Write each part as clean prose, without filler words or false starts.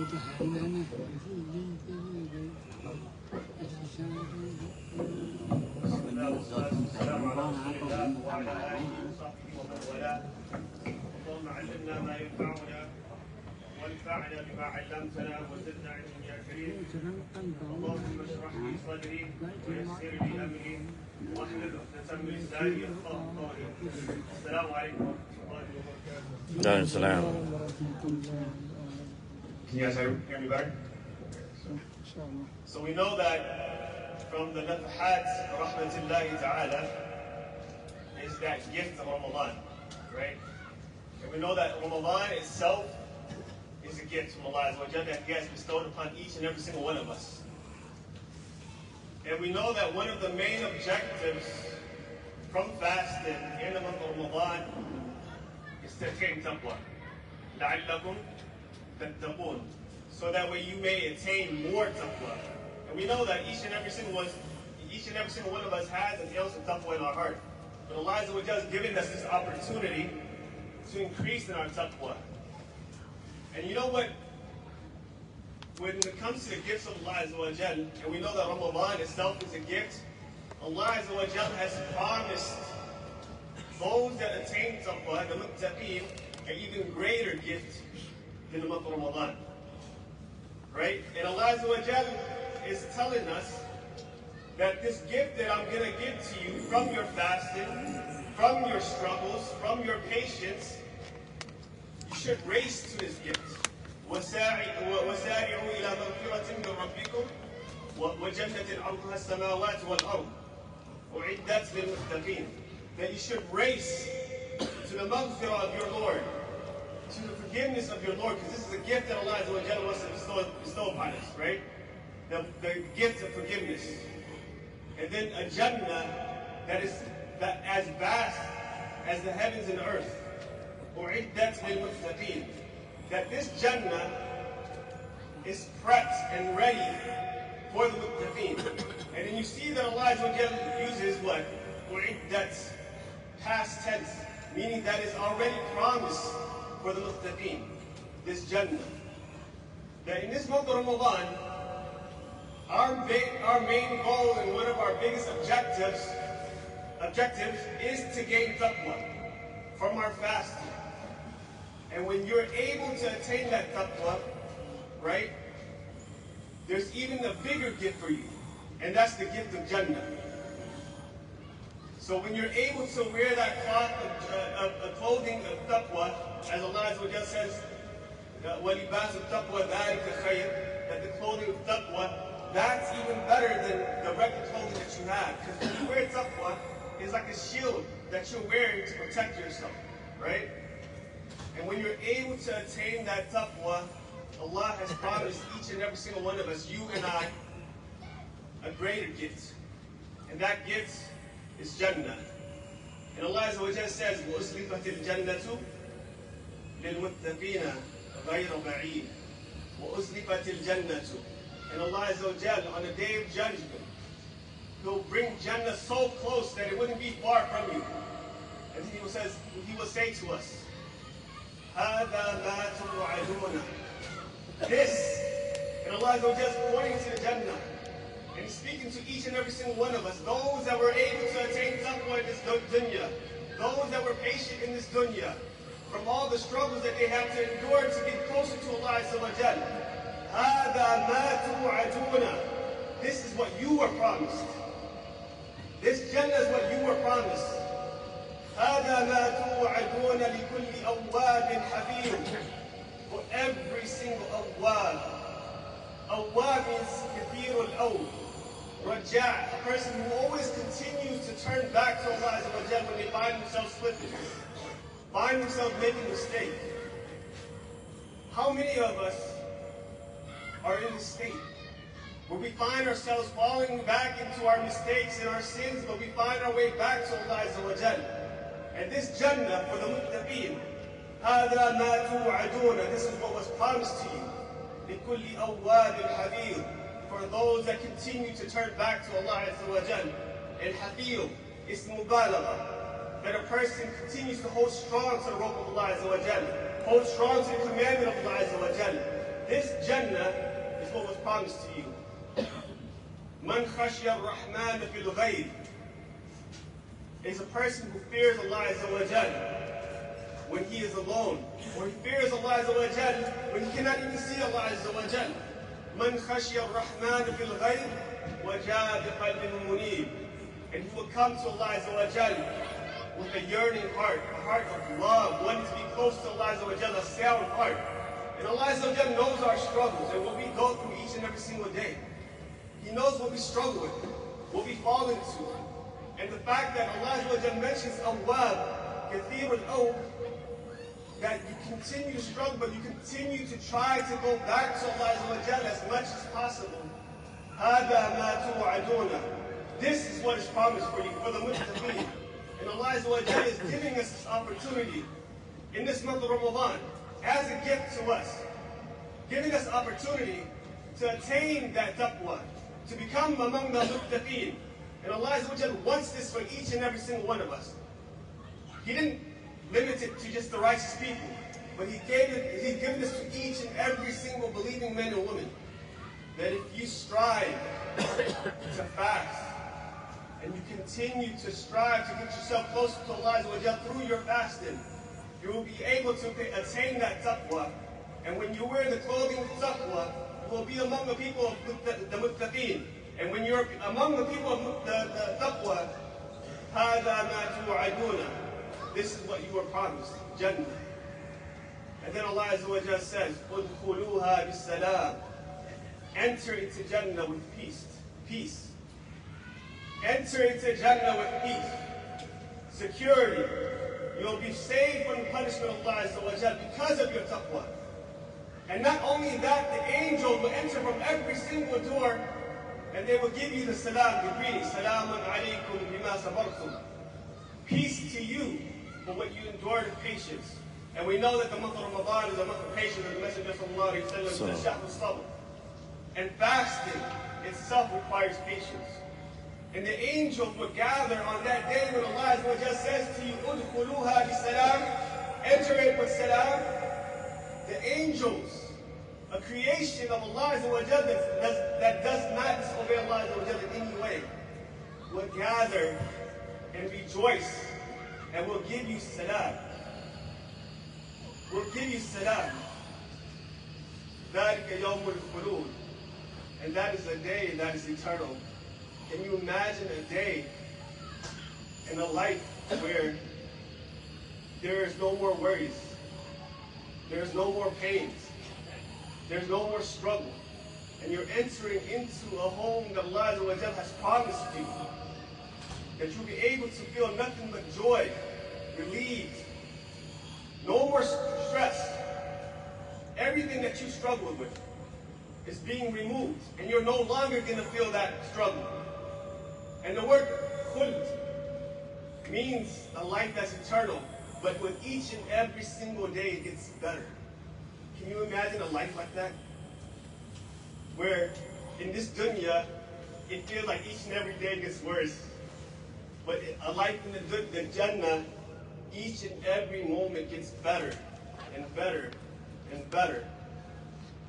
اللهم علمنا ما ينفعنا وانفعنا بما علمتنا وزدنا علما يا كريم. اللهم اشرح لي صدري ويسر لي امري واحلل عقدة من لساني يفقهوا قولي. السلام عليكم ورحمة الله وبركاته. السلام. Can you guys hear me better? So we know that from the nafahat rahmatullahi ta'ala is that gift of Ramadan, right? And we know that Ramadan itself is a gift from Allah that He has bestowed upon each and every single one of us. And we know that one of the main objectives from fasting in the month of Ramadan is to attain taqwa. لَعَلَّكُمْ تَتَّقُونَ. So that way you may attain more taqwa. And we know that each and every single one of us has an ounce of taqwa in our heart. But Allah has given us this opportunity to increase in our taqwa. And you know what? When it comes to the gifts of Allah and we know that Ramadan itself is a gift, Allah has promised those that attain taqwa, the muttaqeen, an even greater gift in the month of Ramadan. Right? And Allah is telling us that this gift that I'm going to give to you from your fasting, from your struggles, from your patience, you should race to this gift. وَسَارِعُوا إِلَى مَغْفِرَةٍ مِّن رَبِّكُمْ وَجَنَّةٍ عَرْضُهَا السَّمَاوَاتُ وَالْأَرْضُ أُعِدَّتْ لِلْمُتَّقِينَ. That you should race to the maghfirah of your Lord, to the forgiveness of your Lord, because this is a gift that Allah wants to bestow upon us, right? The gift of forgiveness. And then a Jannah that is as vast as the heavens and the earth. أُعِدَّتْ لِلْمُتَّقِينَ. That this Jannah is prepped and ready for the muttaqeen. And then you see that Allah uses what? أُعِدَّتْ, past tense, meaning that is already promised for the muttaqeen, this Jannah. That in this month of Ramadan, our main goal and one of our biggest objectives is to gain taqwa from our fasting. And when you're able to attain that taqwa, right, there's even a bigger gift for you, and that's the gift of Jannah. So when you're able to wear that clothing of taqwa, as Allah says, وَلِبَاسُ التَّقْوَى ذَلِكَ خَيْرٌ, that the clothing of taqwa, that's even better than the regular clothing that you have. Because when you wear taqwa, it's like a shield that you're wearing to protect yourself, right? And when you're able to attain that taqwa, Allah has promised each and every single one of us, you and I, a greater gift. And that gift is Jannah. And Allah says, وَأُسْلِفَتِ الْجَنَّةُ لِلْمُتَّقِينَ غَيْرَ بَعِيدٍ. وَأُسْلِفَتِ الْجَنَّةُ. And Allah on the day of judgment, He'll bring Jannah so close that it wouldn't be far from you. And He will say to us, هَذَا مَا تُوعَدُونَ. This, and Allah is pointing to the Jannah. And He's speaking to each and every single one of us. Those that were able to attain taqwa in this dunya. Those that were patient in this dunya. From all the struggles that they have to endure to get closer to Allah Azza wa Jal. هَذَا مَا تُوعَدُونَ. This is what you were promised. This Jannah is what you were promised. هَذَا مَا تُوعَدُونَ لِكُلِّ أَوَّابٍ حَفِيظٍ. For every single awwab. Awwab means kathir al-awb. Raja', a person who always continues to turn back to Allah Azza wa Jal when they find themselves slipping, find themselves making a mistake. How many of us are in this state where we find ourselves falling back into our mistakes and our sins, but we find our way back to Allah Azza wa Jal? And this Jannah for the muttaqeen, هَذَا مَا تُوعَدُونَ. This is what was promised to you. لِكُلِّ أَوَّابٍ حَفِيظٍ. For those that continue to turn back to Allah Azza wa Jal. And Hafil is mubalagha, that a person continues to hold strong to the rope of Allah Azza wa Jal, hold strong to the commandment of Allah Azza wa Jal, this Jannah is what was promised to you. Man khashya ar-Rahman fil ghayb is a person who fears Allah Azza wa Jal when he is alone, or he fears Allah Azza wa Jal when he cannot even see Allah Azza wa Jal. Man khashya ar-Rahman fil ghayb wa jaa bi qalbin munib, and he will come to Allah Azza wa Jal with a yearning heart, a heart of love, wanting to be close to Allah Azza wa Jal, a sound heart. And Allah Azza wa Jal knows our struggles and what we go through each and every single day. He knows what we struggle with, what we fall into. And the fact that Allah Azza wa Jal mentions Awwab, Kathir al-Awb, that you continue to struggle, but you continue to try to go back to Allah Azza wa Jal as much as possible. هَذَا مَا تُوعَدُونَ. This is what is promised for you, for the muttaqeen. And Allah Azza wa Jal is giving us this opportunity in this month of Ramadan as a gift to us, giving us opportunity to attain that taqwa, to become among the muttaqeen. And Allah Azza wa Jal wants this for each and every single one of us. He didn't limit it to just the righteous people, but He's given this to each and every single believing man and woman. That if you strive to fast, and you continue to strive to get yourself closer to Allah Azza wa Jal through your fasting, you will be able to attain that taqwa. And when you wear the clothing of taqwa, you will be among the people of the muttaqeen. And when you're among the people of the taqwa, هَذَا مَا تُوعَدُونَ. This is what you were promised, Jannah. And then Allah Azza wa Jal says, أُدْخُلُوهَا بِالسَّلَامِ. Enter into Jannah with peace. Peace. Enter into Jannah with peace, security. You'll be saved from the punishment of Allah Azza wa Jal because of your taqwa. And not only that, the angels will enter from every single door and they will give you the salam, the greeting. Salamun alaykum bima sabartum. Peace to you for what you endured in patience. And we know that the month of Ramadan is a month of patience, as the Messenger sallallahu alayhi wa sallam said, shahr al-sabr. And fasting itself requires patience. And the angels will gather on that day when Allah Azza wa Jal says to you, Udkhuluha bisalam, enter it with salam. The angels, a creation of Allah Azza wa Jal that does not disobey Allah Azza wa Jal in any way, will gather and rejoice and will give you salam. Will give you salam. ذَلِكَ يَوْمُ الْخُلُودِ. And that is a day that is eternal. Can you imagine a day in a life where there is no more worries, there is no more pains, there's no more struggle, and you're entering into a home that Allah Azza wa Jal has promised you, that you'll be able to feel nothing but joy, relieved, no more stress. Everything that you struggled with is being removed, and you're no longer going to feel that struggle. And the word khuld means a life that's eternal, but with each and every single day it gets better. Can you imagine a life like that? Where in this dunya, it feels like each and every day gets worse. But a life in the Jannah, each and every moment gets better and better and better.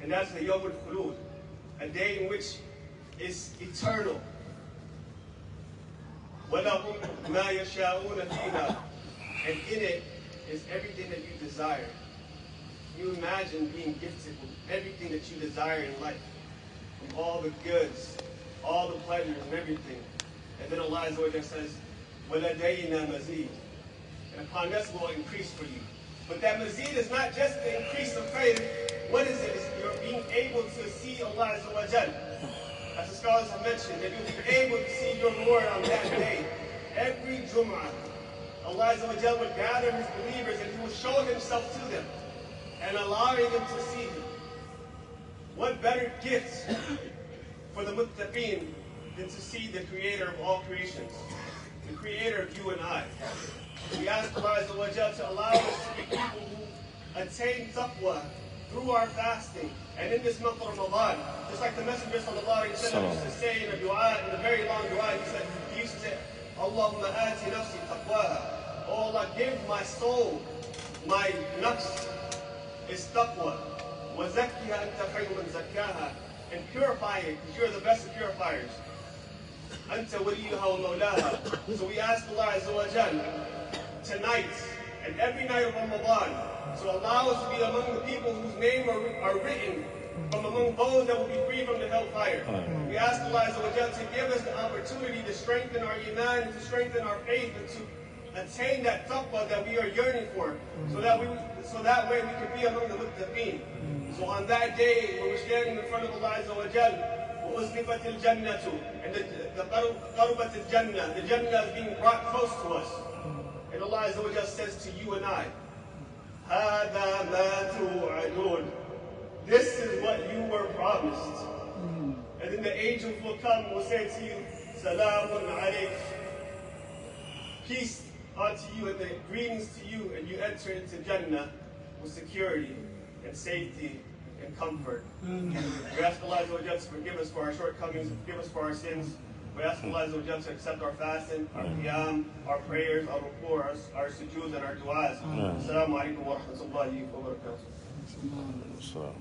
And that's the Yawm al-Khulud, a day in which is eternal. وَلَهُمْ مَا يَشَاءُونَ فِيهَا. And in it is everything that you desire. Can you imagine being gifted with everything that you desire in life? From all the goods, all the pleasures and everything. And then Allah Azza wa Jalla says, وَلَدَيْنَا مَزِيدٌ. And upon us will increase for you. But that mazid is not just the increase of faith. What is it? It's you're being able to see Allah Azza wa Jalla. As the scholars have mentioned, that you'll be able to see your Lord on that day. Every Jum'ah, Allah Azza wa Jalla will gather His believers and He will show Himself to them and allowing them to see Him. What better gift for the muttaqeen than to see the Creator of all creations, the Creator of you and I. We ask Allah Azza wa Jalla to allow us to be people who attain taqwa through our fasting. And in this month of Ramadan, just like the Messenger sallallahu alayhi wa sallam used to say in a dua, in a very long dua, he used to say, Allahumma ati nafsi taqwaha. Oh Allah, give my soul, my nafs, is taqwa. وَزَكِّهَا أَنْتَ خَيْرُ مَنْ زَكَّاهَا. And purify it, because you're the best of purifiers. أَنْتَ وَلِيُّهَا وَمَوْلَاهَا. So we ask Allah Azza wa Jal tonight and every night of Ramadan, so allow us to be among the people whose names are written from among those that will be free from the hellfire. We ask Allah Azza wa Jal to give us the opportunity to strengthen our iman, to strengthen our faith, and to attain that taqwa that we are yearning for, so that way we can be among the muttaqeen. So on that day, when we're standing in front of Allah Azza wa Jal, وَأُزْلِفَتِ الْجَنَّةُ, and the قَرُبَتِ الْجَنَّةِ, the Jannah is being brought close to us. And Allah Azza wa Jal says to you and I, هَذَا مَا تُوعَدُونَ, this is what you were promised. And then the angels will come and will say to you, Salamun alayk, peace unto you and the greetings to you, and you enter into Jannah with security and safety and comfort. We ask Allah Azza wa Jal to forgive us for our shortcomings, forgive us for our sins. We ask Allah Azza wa Jal to accept our fasting, our qiyam, our prayers, our ruku', our sujood, and our du'as. Assalamu alaikum wa rahmatullahi wa barakatuh.